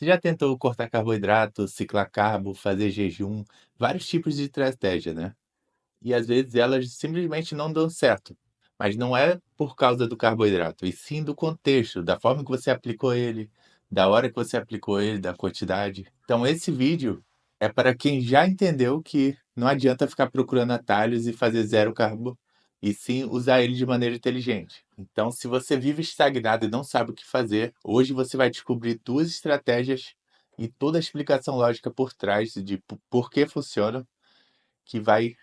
Você já tentou cortar carboidrato, ciclar carbo, fazer jejum, vários tipos de estratégia, né? E às vezes elas simplesmente não dão certo. Mas não é por causa do carboidrato, e sim do contexto, da forma que você aplicou ele, da hora que você aplicou ele, da quantidade. Então esse vídeo é para quem já entendeu que não adianta ficar procurando atalhos e fazer zero carbo, e sim usar ele de maneira inteligente. Então, se você vive estagnado e não sabe o que fazer, hoje você vai descobrir duas estratégias e toda a explicação lógica por trás de por que funcionam, que vai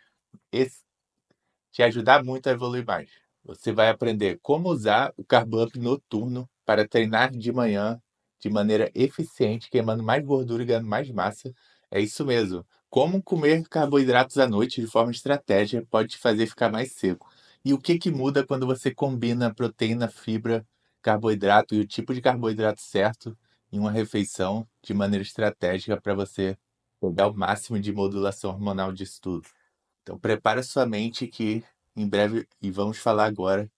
te ajudar muito a evoluir mais. Você vai aprender como usar o Carb Up noturno para treinar de manhã de maneira eficiente, queimando mais gordura e ganhando mais massa. É isso mesmo. Como comer carboidratos à noite de forma estratégica pode te fazer ficar mais seco. E o que que muda quando você combina proteína, fibra, carboidrato e o tipo de carboidrato certo em uma refeição de maneira estratégica para você pegar o máximo de modulação hormonal disso tudo. Então prepara sua mente que em breve, e vamos falar agora,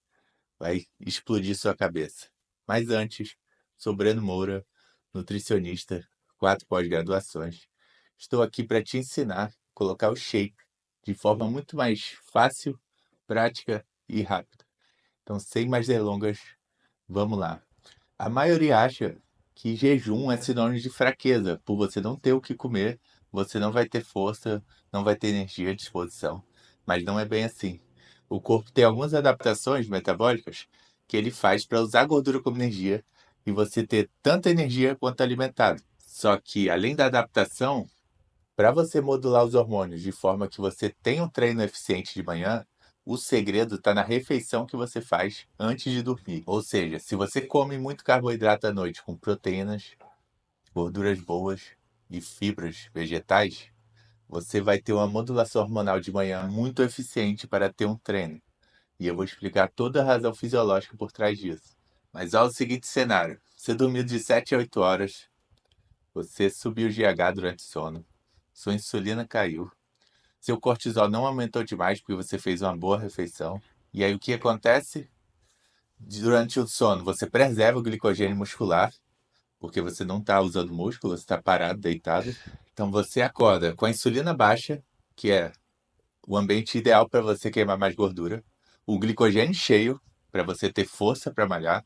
vai explodir sua cabeça. Mas antes, sou Breno Moura, nutricionista, 4 pós-graduações. Estou aqui para te ensinar a colocar o shape de forma muito mais fácil, prática e rápida. Então, sem mais delongas, vamos lá. A maioria acha que jejum é sinônimo de fraqueza. Por você não ter o que comer, você não vai ter força, não vai ter energia à disposição. Mas não é bem assim. O corpo tem algumas adaptações metabólicas que ele faz para usar a gordura como energia e você ter tanta energia quanto alimentado. Só que, além da adaptação, para você modular os hormônios de forma que você tenha um treino eficiente de manhã, o segredo está na refeição que você faz antes de dormir. Ou seja, se você come muito carboidrato à noite com proteínas, gorduras boas e fibras vegetais, você vai ter uma modulação hormonal de manhã muito eficiente para ter um treino. E eu vou explicar toda a razão fisiológica por trás disso. Mas olha o seguinte cenário: você dormiu de 7 a 8 horas, você subiu o GH durante o sono, sua insulina caiu, seu cortisol não aumentou demais porque você fez uma boa refeição. E aí o que acontece? Durante o sono, você preserva o glicogênio muscular, porque você não está usando músculo, você está parado, deitado. Então você acorda com a insulina baixa, que é o ambiente ideal para você queimar mais gordura, o glicogênio cheio, para você ter força para malhar,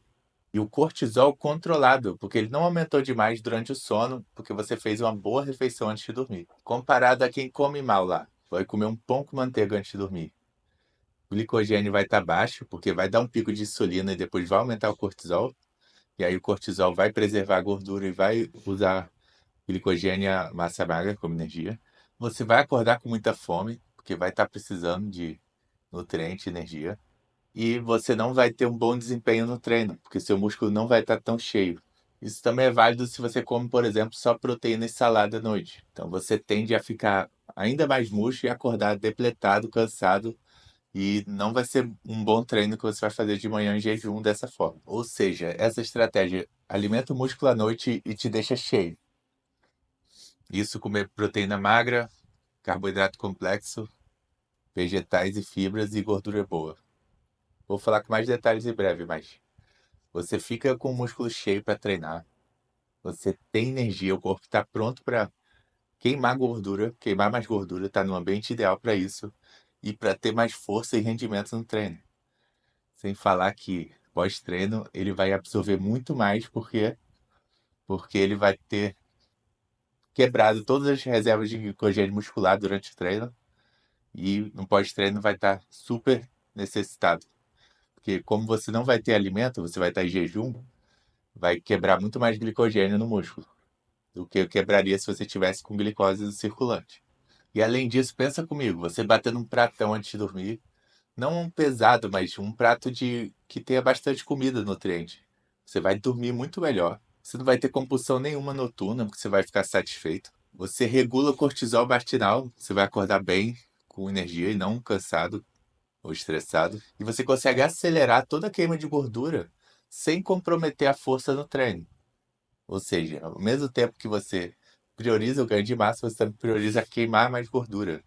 e o cortisol controlado, porque ele não aumentou demais durante o sono, porque você fez uma boa refeição antes de dormir. Comparado a quem come mal lá, vai comer um pão com manteiga antes de dormir. O glicogênio vai estar baixo, porque vai dar um pico de insulina e depois vai aumentar o cortisol. E aí o cortisol vai preservar a gordura e vai usar glicogênio e a massa magra como energia. Você vai acordar com muita fome, porque vai estar precisando de nutriente e energia. E você não vai ter um bom desempenho no treino, porque seu músculo não vai estar tão cheio. Isso também é válido se você come, por exemplo, só proteína e salada à noite. Então você tende a ficar ainda mais murcho e acordar depletado, cansado, e não vai ser um bom treino que você vai fazer de manhã em jejum dessa forma. Ou seja, essa estratégia alimenta o músculo à noite e te deixa cheio. Isso comer proteína magra, carboidrato complexo, vegetais e fibras e gordura boa. Vou falar com mais detalhes em breve, mas você fica com o músculo cheio para treinar. Você tem energia, o corpo está pronto para queimar gordura, queimar mais gordura, está no ambiente ideal para isso e para ter mais força e rendimento no treino. Sem falar que pós-treino ele vai absorver muito mais porque ele vai ter quebrado todas as reservas de glicogênio muscular durante o treino e no pós-treino vai estar super necessitado. Porque como você não vai ter alimento, você vai estar em jejum, vai quebrar muito mais glicogênio no músculo do que quebraria se você tivesse com glicose no circulante. E além disso, pensa comigo, você batendo um pratão antes de dormir, não um pesado, mas um prato de que tenha bastante comida nutriente. Você vai dormir muito melhor. Você não vai ter compulsão nenhuma noturna, porque você vai ficar satisfeito. Você regula o cortisol matinal, você vai acordar bem, com energia e não cansado ou estressado. E você consegue acelerar toda a queima de gordura sem comprometer a força no treino. Ou seja, ao mesmo tempo que você prioriza o ganho de massa, você também prioriza queimar mais gordura.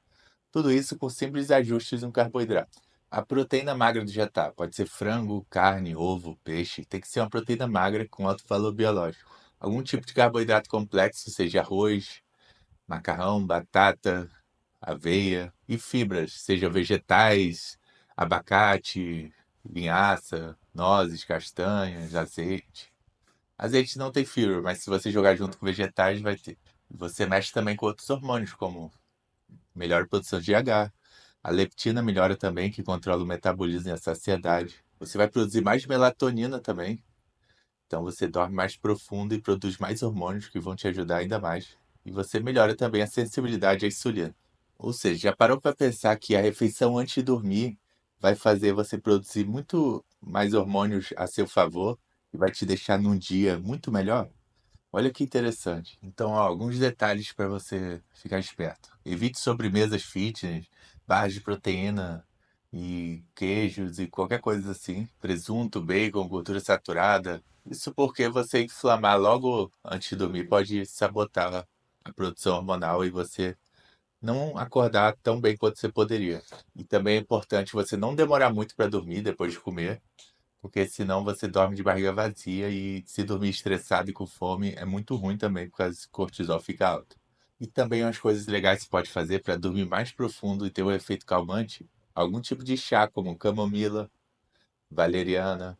Tudo isso com simples ajustes no carboidrato. A proteína magra do jantar pode ser frango, carne, ovo, peixe. Tem que ser uma proteína magra com alto valor biológico. algum tipo de carboidrato complexo, seja arroz, macarrão, batata, aveia e fibras, seja vegetais, abacate, linhaça, nozes, castanhas, azeite. Azeite não tem fibra, mas se você jogar junto com vegetais, vai ter. Você mexe também com outros hormônios, como melhora a produção de H. A leptina melhora também, que controla o metabolismo e a saciedade. Você vai produzir mais melatonina também. Então você dorme mais profundo e produz mais hormônios que vão te ajudar ainda mais. E você melhora também a sensibilidade à insulina. Ou seja, já parou para pensar que a refeição antes de dormir vai fazer você produzir muito mais hormônios a seu favor e vai te deixar num dia muito melhor? Olha que interessante. Então, ó, alguns detalhes para você ficar esperto. Evite sobremesas fitness, barras de proteína e queijos e qualquer coisa assim. Presunto, bacon, gordura saturada. Isso porque você inflamar logo antes de dormir pode sabotar a produção hormonal e você não acordar tão bem quanto você poderia. E também é importante você não demorar muito para dormir depois de comer, porque senão você dorme de barriga vazia e se dormir estressado e com fome é muito ruim também, porque o cortisol fica alto. E também umas coisas legais que você pode fazer para dormir mais profundo e ter um efeito calmante, algum tipo de chá, como camomila, valeriana,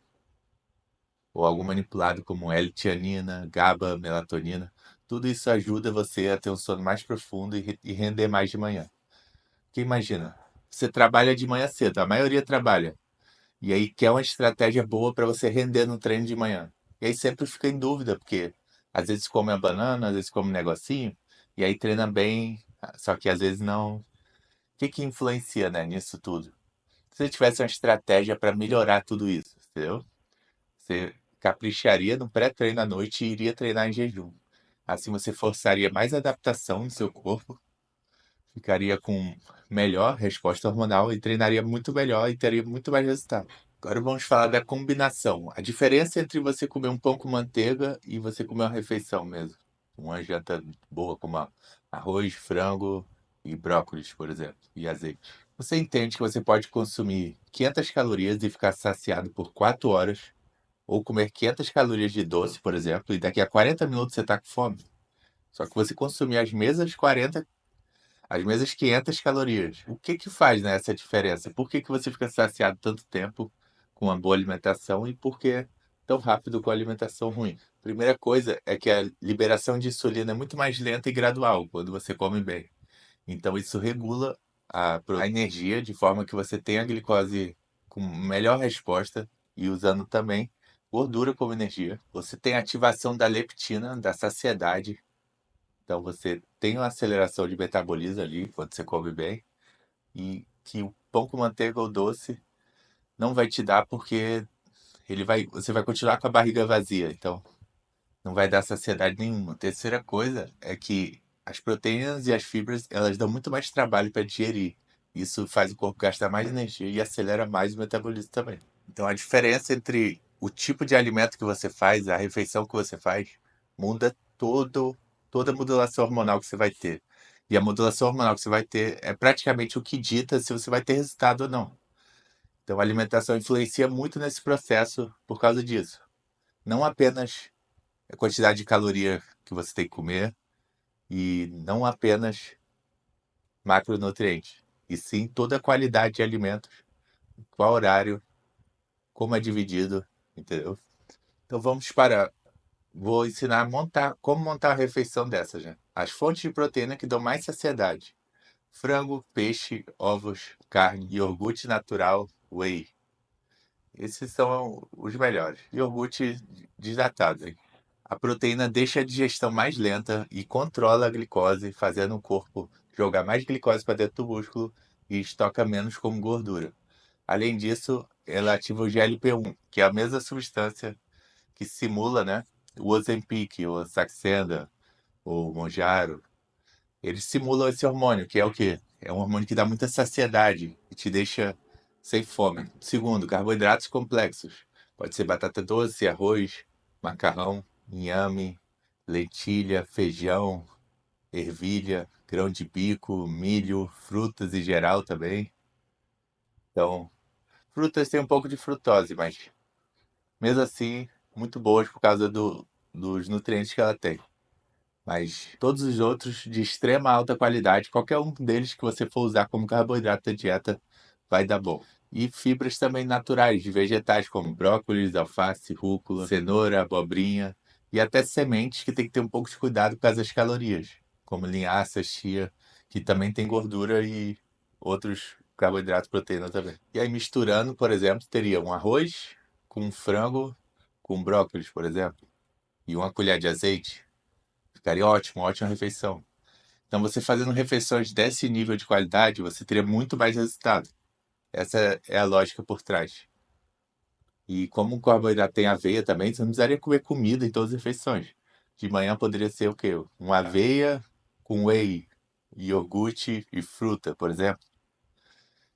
ou algum manipulado como L-tianina, GABA, melatonina. Tudo isso ajuda você a ter um sono mais profundo e render mais de manhã. Porque imagina, você trabalha de manhã cedo, a maioria trabalha. E aí quer uma estratégia boa para você render no treino de manhã. E aí sempre fica em dúvida, porque às vezes come a banana, às vezes come um negocinho, e aí treina bem, só que às vezes não. O que que influencia, né, nisso tudo? Se você tivesse uma estratégia para melhorar tudo isso, entendeu? Você capricharia no pré-treino à noite e iria treinar em jejum. Assim você forçaria mais adaptação no seu corpo, ficaria com melhor resposta hormonal e treinaria muito melhor e teria muito mais resultado. Agora vamos falar da combinação. A diferença entre você comer um pão com manteiga e você comer uma refeição mesmo. Uma janta boa como arroz, frango e brócolis, por exemplo, e azeite. Você entende que você pode consumir 500 calorias e ficar saciado por 4 horas, ou comer 500 calorias de doce, por exemplo, e daqui a 40 minutos você está com fome. Só que você consumir as mesmas 500 calorias. O que que faz, né, essa diferença? Por que que você fica saciado tanto tempo com uma boa alimentação e por que tão rápido com a alimentação ruim? Primeira coisa é que a liberação de insulina é muito mais lenta e gradual quando você come bem. Então isso regula a energia de forma que você tenha a glicose com melhor resposta e usando também gordura como energia. Você tem a ativação da leptina, da saciedade, então você tem uma aceleração de metabolismo ali quando você come bem e que o pão com manteiga ou doce não vai te dar porque você vai continuar com a barriga vazia, então não vai dar saciedade nenhuma. Terceira coisa é que as proteínas e as fibras, elas dão muito mais trabalho para digerir. Isso faz o corpo gastar mais energia e acelera mais o metabolismo também. Então a diferença entre o tipo de alimento que você faz, a refeição que você faz, muda toda a modulação hormonal que você vai ter. E a modulação hormonal que você vai ter é praticamente o que dita se você vai ter resultado ou não. Então a alimentação influencia muito nesse processo por causa disso. Não apenas a quantidade de caloria que você tem que comer e não apenas macronutrientes, e sim toda a qualidade de alimentos, qual horário, como é dividido, entendeu? Então vamos para. Vou ensinar como montar uma refeição dessa já. As fontes de proteína que dão mais saciedade: frango, peixe, ovos, carne, iogurte natural, whey. Esses são os melhores. Iogurte desnatado, hein? A proteína deixa a digestão mais lenta e controla a glicose, fazendo o corpo jogar mais glicose para dentro do músculo e estoca menos como gordura. Além disso, ela ativa o GLP-1, que é a mesma substância que simula, né, o Ozempic, ou Saxenda, ou Mounjaro. Eles simulam esse hormônio, que é o quê? É um hormônio que dá muita saciedade e te deixa sem fome. Segundo, carboidratos complexos. Pode ser batata doce, arroz, macarrão, inhame, lentilha, feijão, ervilha, grão de bico, milho, frutas em geral também. Então, frutas têm um pouco de frutose, mas mesmo assim, muito boas por causa dos nutrientes que ela tem. Mas todos os outros de extrema alta qualidade, qualquer um deles que você for usar como carboidrato da dieta, vai dar bom. E fibras também naturais, de vegetais como brócolis, alface, rúcula, cenoura, abobrinha e até sementes que tem que ter um pouco de cuidado por causa das calorias, como linhaça, chia, que também tem gordura e outros carboidratos, proteína também. E aí misturando, por exemplo, teria um arroz com frango com brócolis, por exemplo, e uma colher de azeite. Ficaria ótimo, ótima refeição. Então, você fazendo refeições desse nível de qualidade, você teria muito mais resultado. Essa é a lógica por trás. E como o carboidrato tem aveia também, você não precisaria comer comida em todas as refeições. De manhã poderia ser o quê? Uma aveia com whey, iogurte e fruta, por exemplo.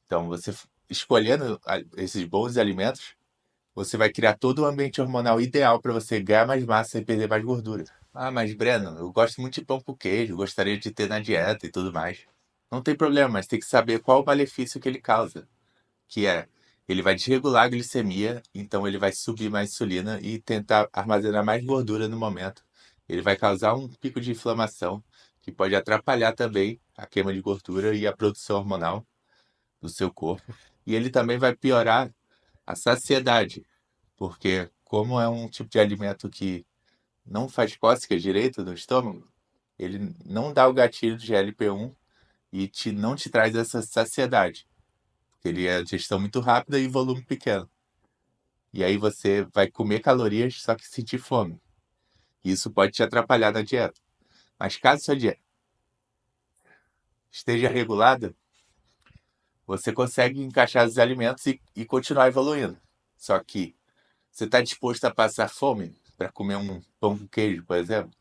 Então, você escolhendo esses bons alimentos, você vai criar todo o ambiente hormonal ideal para você ganhar mais massa e perder mais gordura. Ah, mas Breno, eu gosto muito de pão com queijo, gostaria de ter na dieta e tudo mais. Não tem problema, mas tem que saber qual o malefício que ele causa, que é, ele vai desregular a glicemia, então ele vai subir mais insulina e tentar armazenar mais gordura no momento. Ele vai causar um pico de inflamação, que pode atrapalhar também a queima de gordura e a produção hormonal do seu corpo. E ele também vai piorar a saciedade, porque como é um tipo de alimento que não faz cócega direito no estômago, ele não dá o gatilho de GLP-1 e não te traz essa saciedade. Ele é digestão muito rápida e volume pequeno. E aí você vai comer calorias, só que sentir fome. Isso pode te atrapalhar na dieta. Mas caso sua dieta esteja regulada, você consegue encaixar os alimentos e continuar evoluindo. Só que você está disposto a passar fome para comer um pão com queijo, por exemplo?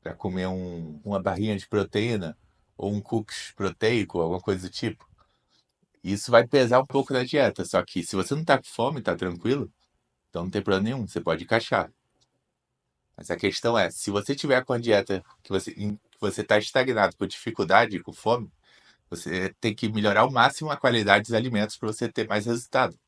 Para comer uma barrinha de proteína? Ou um cookies proteico, alguma coisa do tipo? Isso vai pesar um pouco na dieta. Só que se você não está com fome, está tranquilo, então não tem problema nenhum, você pode encaixar. Mas a questão é, se você tiver com a dieta que você está estagnado com dificuldade, com fome, você tem que melhorar ao máximo a qualidade dos alimentos para você ter mais resultado.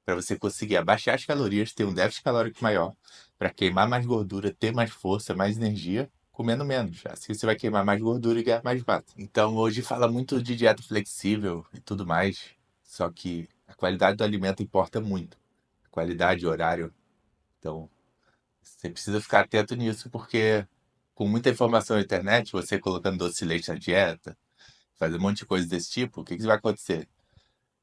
Para você conseguir abaixar as calorias, ter um déficit calórico maior, para queimar mais gordura, ter mais força, mais energia, comendo menos. Assim você vai queimar mais gordura e ganhar mais massa. Então hoje fala muito de dieta flexível e tudo mais, só que a qualidade do alimento importa muito. Qualidade, horário. Então, você precisa ficar atento nisso, porque com muita informação na internet, você colocando doce de leite na dieta, fazer um monte de coisa desse tipo, o que que vai acontecer?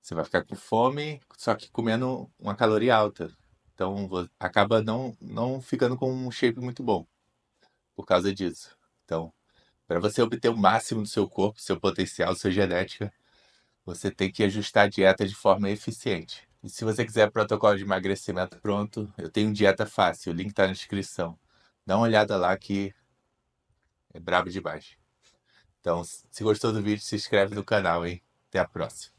Você vai ficar com fome, só que comendo uma caloria alta. Então, acaba não ficando com um shape muito bom por causa disso. Então, para você obter o máximo do seu corpo, seu potencial, sua genética, você tem que ajustar a dieta de forma eficiente. E se você quiser protocolo de emagrecimento pronto, eu tenho dieta fácil, o link está na descrição. Dá uma olhada lá que é brabo demais. Então, se gostou do vídeo, se inscreve no canal, hein? Até a próxima.